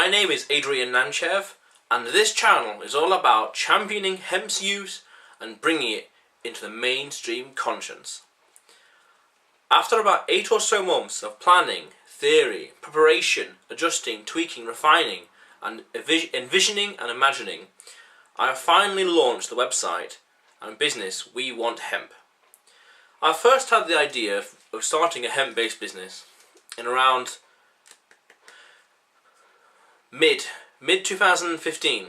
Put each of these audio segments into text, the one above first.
My name is Adrian Nanchev, and this channel is all about championing hemp's use and bringing it into the mainstream conscience. After about 8 or so months of planning, theory, preparation, adjusting, tweaking, refining, and envisioning and imagining, I have finally launched the website and business We Want Hemp. I first had the idea of starting a hemp-based business in around mid 2015.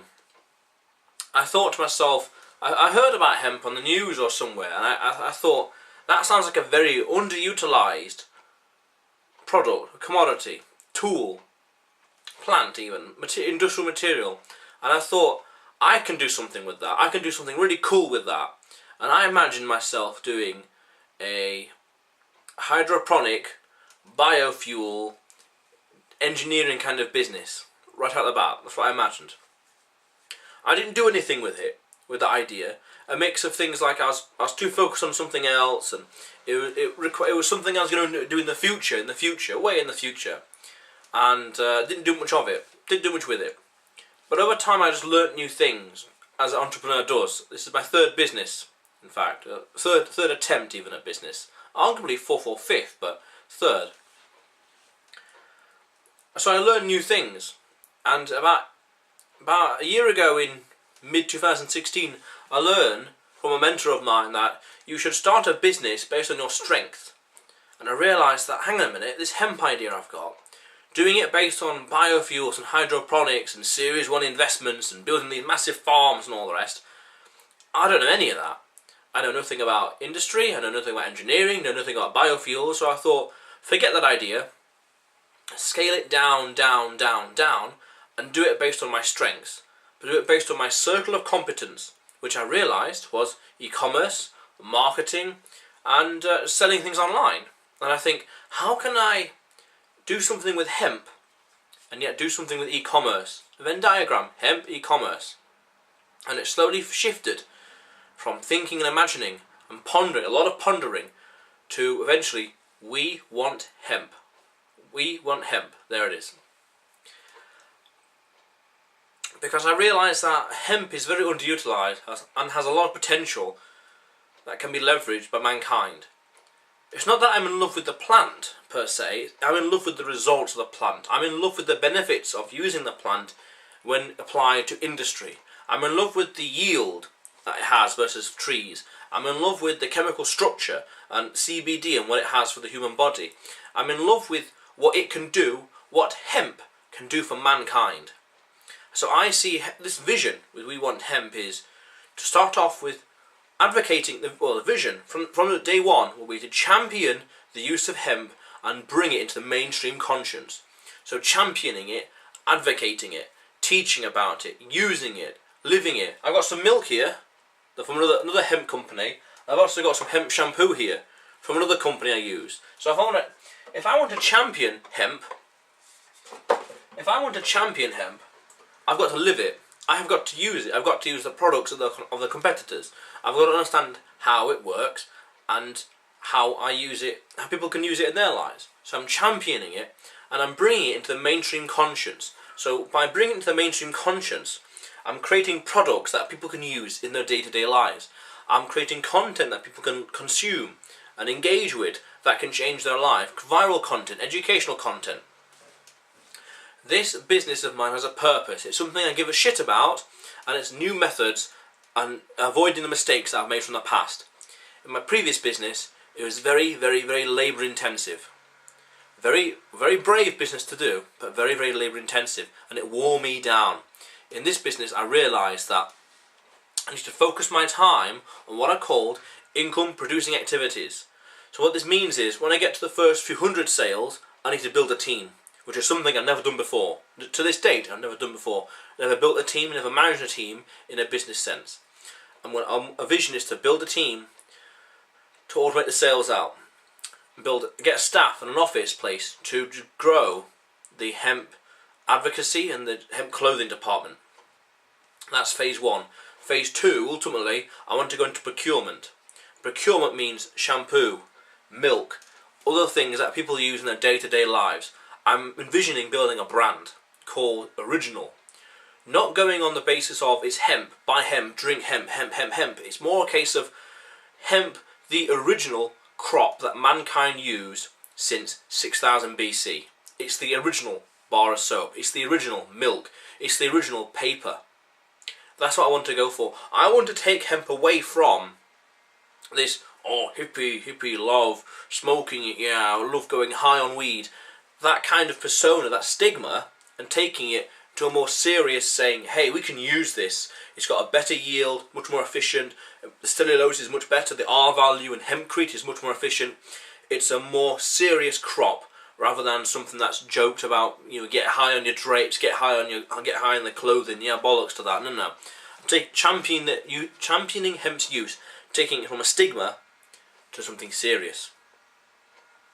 I thought to myself, I heard about hemp on the news or somewhere, and I thought, that sounds like a very underutilized product, commodity, tool, plant even, industrial material. And I thought, I can do something with that. I can do something really cool with that. And I imagined myself doing a hydroponic, biofuel, engineering kind of business. Right out the bat, that's what I imagined. I didn't do anything with it, with the idea. A mix of things like I was too focused on something else, and it was something I was going to do in the future, way in the future, and didn't do much of it, didn't do much with it. But over time, I just learnt new things, as an entrepreneur does. This is my third business, in fact, third attempt even at business. Arguably fourth or fifth, but third. So I learned new things. And about a year ago, in mid 2016, I learned from a mentor of mine that you should start a business based on your strength. And I realised that, hang on a minute, this hemp idea I've got, doing it based on biofuels and hydroponics and Series 1 investments and building these massive farms and all the rest, I don't know any of that. I know nothing about industry, I know nothing about engineering, I know nothing about biofuels, so I thought, forget that idea, scale it down, and do it based on my strengths, but do it based on my circle of competence, which I realised was e-commerce, marketing, and selling things online. And I think, how can I do something with hemp and yet do something with e-commerce? A Venn diagram, hemp, e-commerce. And it slowly shifted from thinking and imagining and pondering, a lot of pondering, to eventually, we want hemp. We want hemp. There it is. Because I realised that hemp is very underutilised and has a lot of potential that can be leveraged by mankind. It's not that I'm in love with the plant per se, I'm in love with the results of the plant. I'm in love with the benefits of using the plant when applied to industry. I'm in love with the yield that it has versus trees. I'm in love with the chemical structure and CBD and what it has for the human body. I'm in love with what it can do, what hemp can do for mankind. So I see this vision with We Want Hemp is to start off with advocating, the vision from day one will be to champion the use of hemp and bring it into the mainstream conscience. So championing it, advocating it, teaching about it, using it, living it. I've got some milk here from another hemp company. I've also got some hemp shampoo here from another company I use. So if I want to champion hemp, I've got to live it. I have got to use it. I've got to use the products of the competitors. I've got to understand how it works and how I use it, how people can use it in their lives. So I'm championing it and I'm bringing it into the mainstream conscience. So by bringing it into the mainstream conscience, I'm creating products that people can use in their day-to-day lives. I'm creating content that people can consume and engage with that can change their life. Viral content, educational content. This business of mine has a purpose. It's something I give a shit about, and it's new methods and avoiding the mistakes that I've made from the past. In my previous business, it was very labour intensive. Very brave business to do, but very labour intensive, and it wore me down. In this business, I realised that I need to focus my time on what I called income producing activities. So what this means is, when I get to the first few hundred sales, I need to build a team, which is something I've never done before. To this date, I've never done before. Never built a team, never managed a team in a business sense. And a vision is to build a team to automate the sales out. Get staff and an office place to grow the hemp advocacy and the hemp clothing department. That's phase 1. Phase 2, ultimately, I want to go into procurement. Procurement means shampoo, milk, other things that people use in their day-to-day lives. I'm envisioning building a brand called original. Not going on the basis of it's hemp, buy hemp, drink hemp, hemp, hemp, hemp. It's more a case of hemp, the original crop that mankind used since 6000 BC. It's the original bar of soap. It's the original milk. It's the original paper. That's what I want to go for. I want to take hemp away from this, oh, hippie love, smoking it, yeah, I love going high on weed. That kind of persona, that stigma, and taking it to a more serious saying, hey, we can use this. It's got a better yield, much more efficient. The cellulose is much better. The R value in hempcrete is much more efficient. It's a more serious crop rather than something that's joked about. You know, get high on your drapes, get high on the clothing. Yeah, bollocks to that. No. Championing hemp's use, taking it from a stigma to something serious.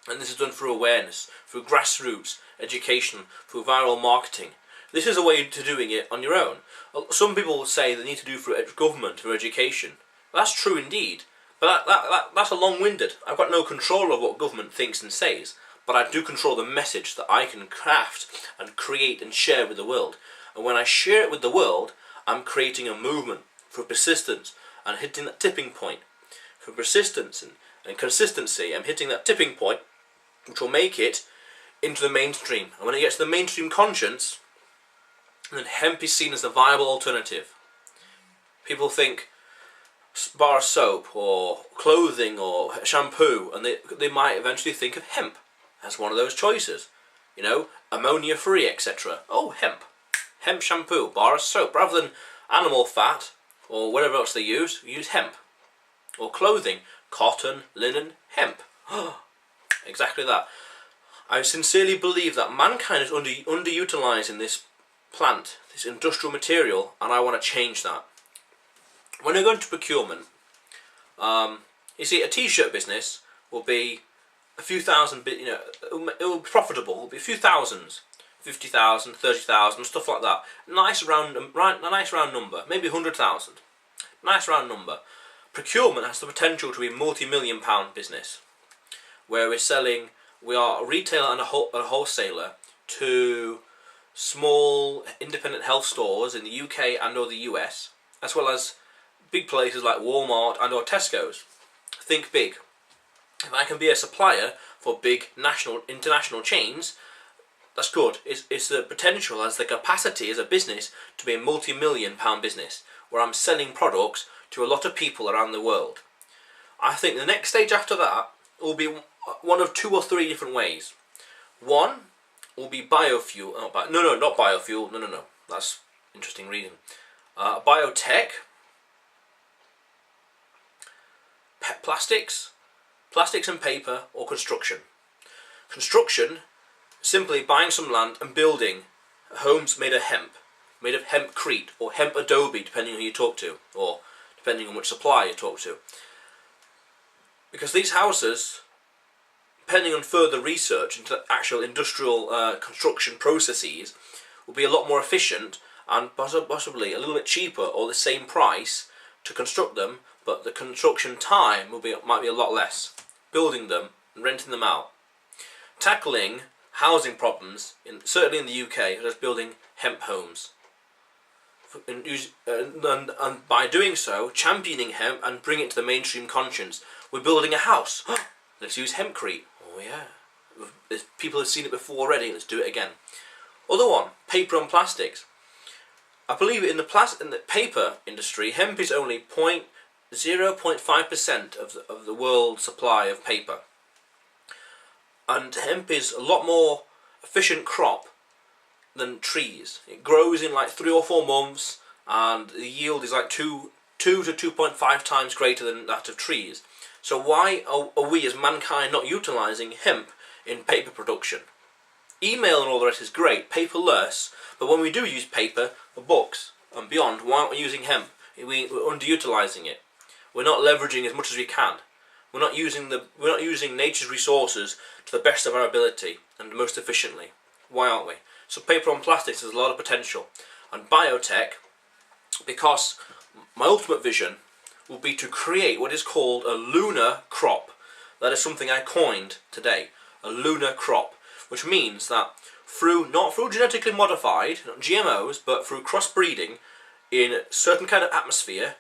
And this is done through awareness, through grassroots education, through viral marketing. This is a way to doing it on your own. Some people say they need to do through government, through education. That's true indeed, but that's a long-winded. I've got no control of what government thinks and says, but I do control the message that I can craft and create and share with the world. And when I share it with the world, I'm creating a movement through persistence and hitting that tipping point. Through persistence and consistency, I'm hitting that tipping point, which will make it into the mainstream. And when it gets to the mainstream conscience, then hemp is seen as a viable alternative. People think bar of soap or clothing or shampoo, and they might eventually think of hemp as one of those choices. You know, ammonia free, etc. Oh, hemp. Hemp shampoo, bar of soap. Rather than animal fat or whatever else they use hemp. Or clothing, cotton, linen, hemp. Exactly that. I sincerely believe that mankind is underutilizing this plant, this industrial material, and I want to change that. When I go into procurement, you see, a t-shirt business will be a few thousand, it will be profitable, it will be a few thousands, 50,000, 30,000, stuff like that. A nice round number, maybe 100,000. Nice round number. Procurement has the potential to be a multi-million pound business, where we are a retailer and a wholesaler to small independent health stores in the UK and or the US, as well as big places like Walmart and or Tesco's. Think big. If I can be a supplier for big international chains, that's good. It's the potential, as the capacity as a business to be a multi-million pound business, where I'm selling products to a lot of people around the world. I think the next stage after that will be one of 2 or 3 different ways. One will be biofuel. Not biofuel. No. That's interesting reading. Biotech, plastics and paper, or construction. Construction, simply buying some land and building homes made of hempcrete, or hemp adobe, depending on who you talk to, or depending on which supplier you talk to. Because these houses, depending on further research into actual industrial construction processes, will be a lot more efficient and possibly a little bit cheaper or the same price to construct them, but the construction time might be a lot less. Building them and renting them out. Tackling housing problems, certainly in the UK, such as building hemp homes. And by doing so, championing hemp and bringing it to the mainstream conscience. We're building a house. Let's use hempcrete. Oh yeah. People have seen it before already. Let's do it again. Other one, paper and plastics. I believe in the paper industry, hemp is only 0.5% of the world's supply of paper. And hemp is a lot more efficient crop than trees. It grows in like 3 or 4 months, and the yield is like 2 to 2.5 times greater than that of trees. So why are we as mankind not utilising hemp in paper production? Email and all the rest is great, paper less, but when we do use paper for books and beyond, why aren't we using hemp? We're underutilising it. We're not leveraging as much as we can. We're not using nature's resources to the best of our ability and most efficiently. Why aren't we? So paper and plastics has a lot of potential. And biotech, because my ultimate vision will be to create what is called a lunar crop. That is something I coined today. A lunar crop. Which means that not through genetically modified, not GMOs, but through crossbreeding in certain kind of atmosphere,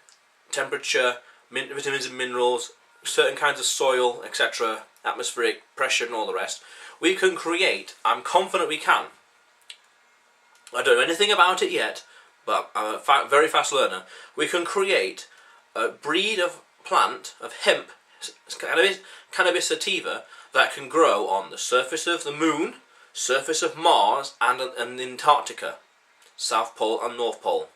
temperature, vitamins and minerals, certain kinds of soil, etc., atmospheric pressure and all the rest, we can create, I'm confident we can, I don't know anything about it yet, but I'm a very fast learner, we can create a breed of plant, of hemp, cannabis sativa, that can grow on the surface of the moon, surface of Mars, and Antarctica, South Pole and North Pole.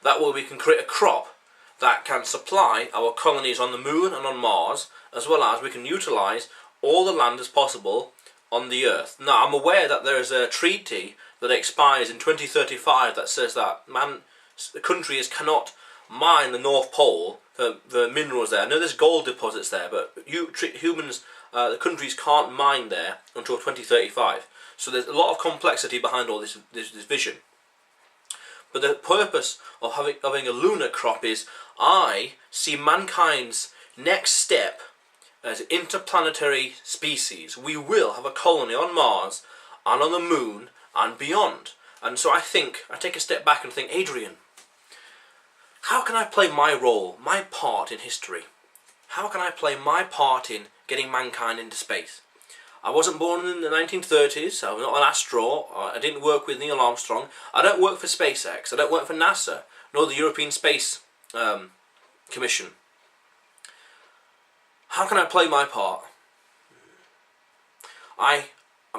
That way we can create a crop that can supply our colonies on the moon and on Mars, as well as we can utilise all the land as possible on the Earth. Now, I'm aware that there is a treaty that expires in 2035 that says that the countries cannot mine the North Pole for the minerals there. I know there's gold deposits there, but humans, the countries can't mine there until 2035. So there's a lot of complexity behind all this vision. But the purpose of having a lunar crop is, I see mankind's next step as interplanetary species. We will have a colony on Mars and on the moon and beyond. And so I take a step back and think, Adrian, how can I play my role, my part in history? How can I play my part in getting mankind into space? I wasn't born in the 1930s, I was not an astronaut, I didn't work with Neil Armstrong, I don't work for SpaceX, I don't work for NASA, nor the European Space Commission. How can I play my part? I'm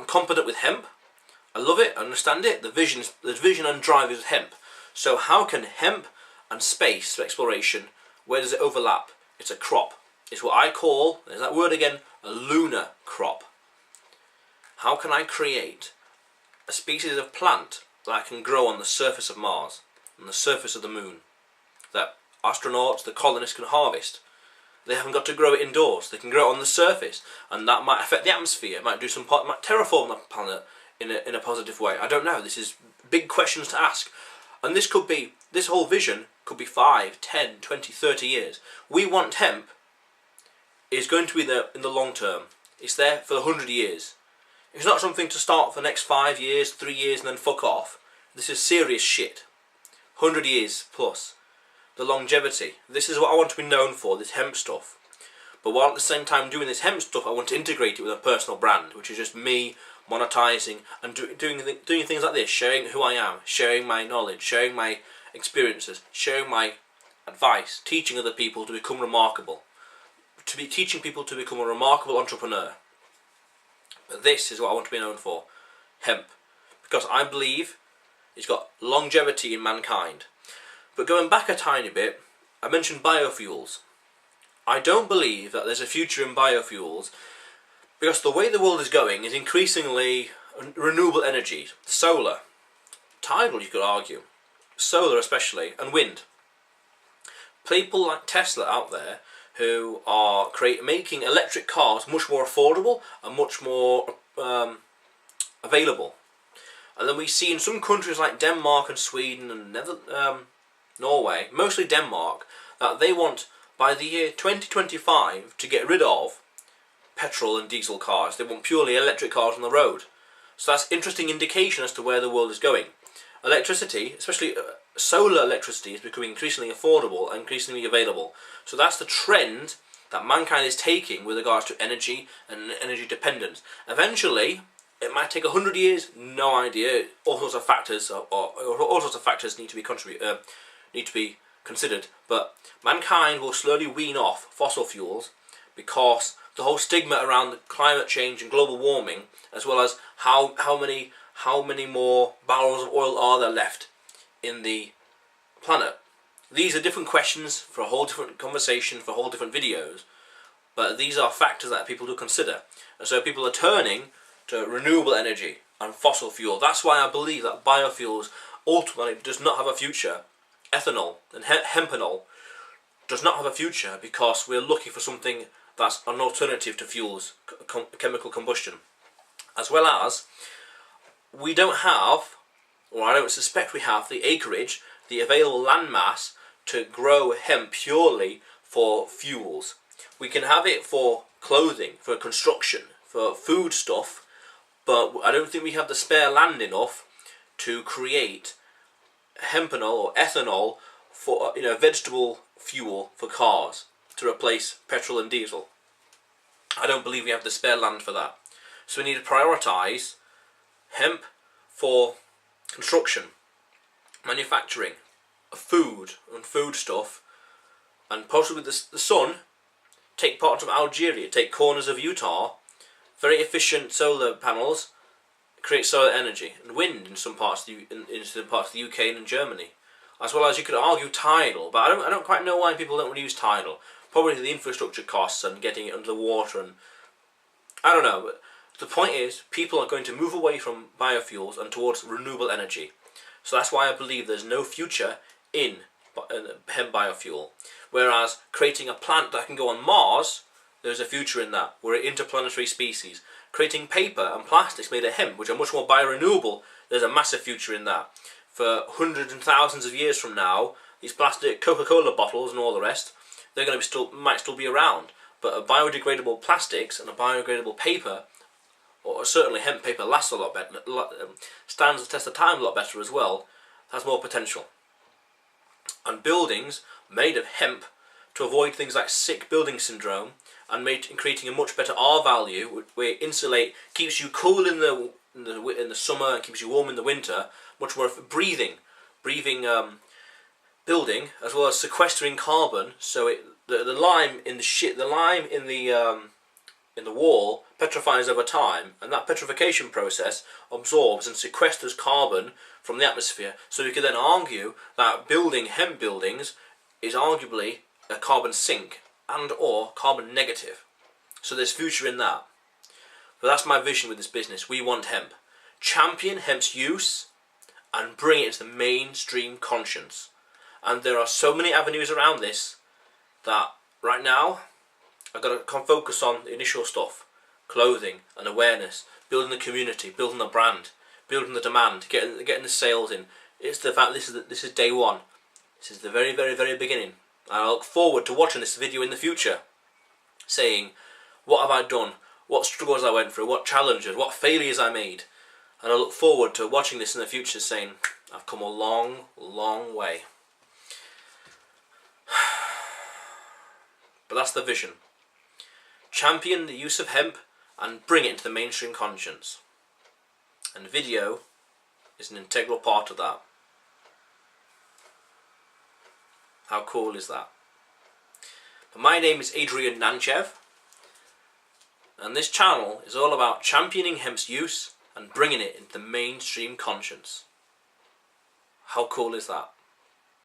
competent with hemp, I love it, I understand it, the vision and drive is hemp. So how can hemp and space exploration, where does it overlap? It's a crop. It's what I call, there's that word again, a lunar crop. How can I create a species of plant that can grow on the surface of Mars, on the surface of the moon, that astronauts, the colonists can harvest? They haven't got to grow it indoors, they can grow it on the surface, and that might affect the atmosphere, might terraform the planet in a positive way. I don't know, this is big questions to ask. And this whole vision could be 5, 10, 20, 30 years. We Want Hemp is going to be there in the long term. It's there for 100 years. It's not something to start for the next 5 years, 3 years and then fuck off. This is serious shit. 100 years plus. The longevity. This is what I want to be known for, this hemp stuff. But while at the same time doing this hemp stuff, I want to integrate it with a personal brand, which is just me monetizing and doing things like this, sharing who I am, sharing my knowledge, sharing my experiences, sharing my advice, teaching other people to become remarkable, teaching people to become a remarkable entrepreneur. But this is what I want to be known for, hemp, because I believe it's got longevity in mankind. But going back a tiny bit, I mentioned biofuels. I don't believe that there's a future in biofuels, because the way the world is going is increasingly renewable energy, solar, tidal you could argue, solar especially, and wind. People like Tesla out there who are making electric cars much more affordable and much more available. And then we see in some countries like Denmark and Sweden and Norway, mostly Denmark, that they want by the year 2025 to get rid of petrol and diesel cars. They want purely electric cars on the road. So that's interesting indication as to where the world is going. Electricity, especially solar electricity, is becoming increasingly affordable and increasingly available. So that's the trend that mankind is taking with regards to energy and energy dependence. Eventually, it might take 100 years, no idea. All sorts of factors, all sorts of factors need to be considered. But mankind will slowly wean off fossil fuels because the whole stigma around climate change and global warming, as well as how many more barrels of oil are there left in the planet. These are different questions for a whole different conversation, for whole different videos, but these are factors that people do consider. And so people are turning to renewable energy and fossil fuel. That's why I believe that biofuels ultimately does not have a future. Ethanol and hempanol does not have a future because we're looking for something that's an alternative to fuels, chemical combustion. As well as, we don't have, or I don't suspect we have, the acreage, the available land mass to grow hemp purely for fuels. We can have it for clothing, for construction, for food stuff, but I don't think we have the spare land enough to create hempanol or ethanol for vegetable fuel for cars to replace petrol and diesel. I don't believe we have the spare land for that. So we need to prioritise hemp for construction, manufacturing, food and food stuff, and possibly the sun. Take parts of Algeria, take corners of Utah, very efficient solar panels, create solar energy, and wind in some parts of the UK and in Germany, as well as you could argue tidal. But I don't quite know why people don't want to use tidal. Probably the infrastructure costs and getting it under the water, and I don't know. But the point is, people are going to move away from biofuels and towards renewable energy. So that's why I believe there's no future in hemp biofuel. Whereas creating a plant that can go on Mars, there's a future in that. We're an interplanetary species. Creating paper and plastics made of hemp, which are much more biorenewable, there's a massive future in that. For hundreds and thousands of years from now, these plastic Coca-Cola bottles and all the rest, they're going to might still be around. But a biodegradable plastics and a biodegradable paper, or certainly hemp paper, lasts a lot better, stands the test of time a lot better as well, has more potential. And buildings made of hemp, to avoid things like sick building syndrome, and creating a much better R value, where it keeps you cool in the summer and keeps you warm in the winter, much more breathing building, as well as sequestering carbon. So the lime in the wall petrifies over time, and that petrification process absorbs and sequesters carbon from the atmosphere. So we could then argue that building hemp buildings is arguably a carbon sink and or carbon negative. So there's future in that. But that's my vision with this business. We Want Hemp. Champion hemp's use and bring it into the mainstream conscience. And there are so many avenues around this that right now I've got to focus on the initial stuff. Clothing and awareness, building the community, building the brand, building the demand, getting the sales in. It's the fact this is day one. This is the very, very, very beginning. And I look forward to watching this video in the future, saying, what have I done? What struggles I went through? What challenges? What failures I made? And I look forward to watching this in the future, saying, I've come a long, long way. But that's the vision. Champion the use of hemp and bring it into the mainstream conscience. And video is an integral part of that. How cool is that? But my name is Adrian Nanchev, and this channel is all about championing hemp's use and bringing it into the mainstream conscience. How cool is that?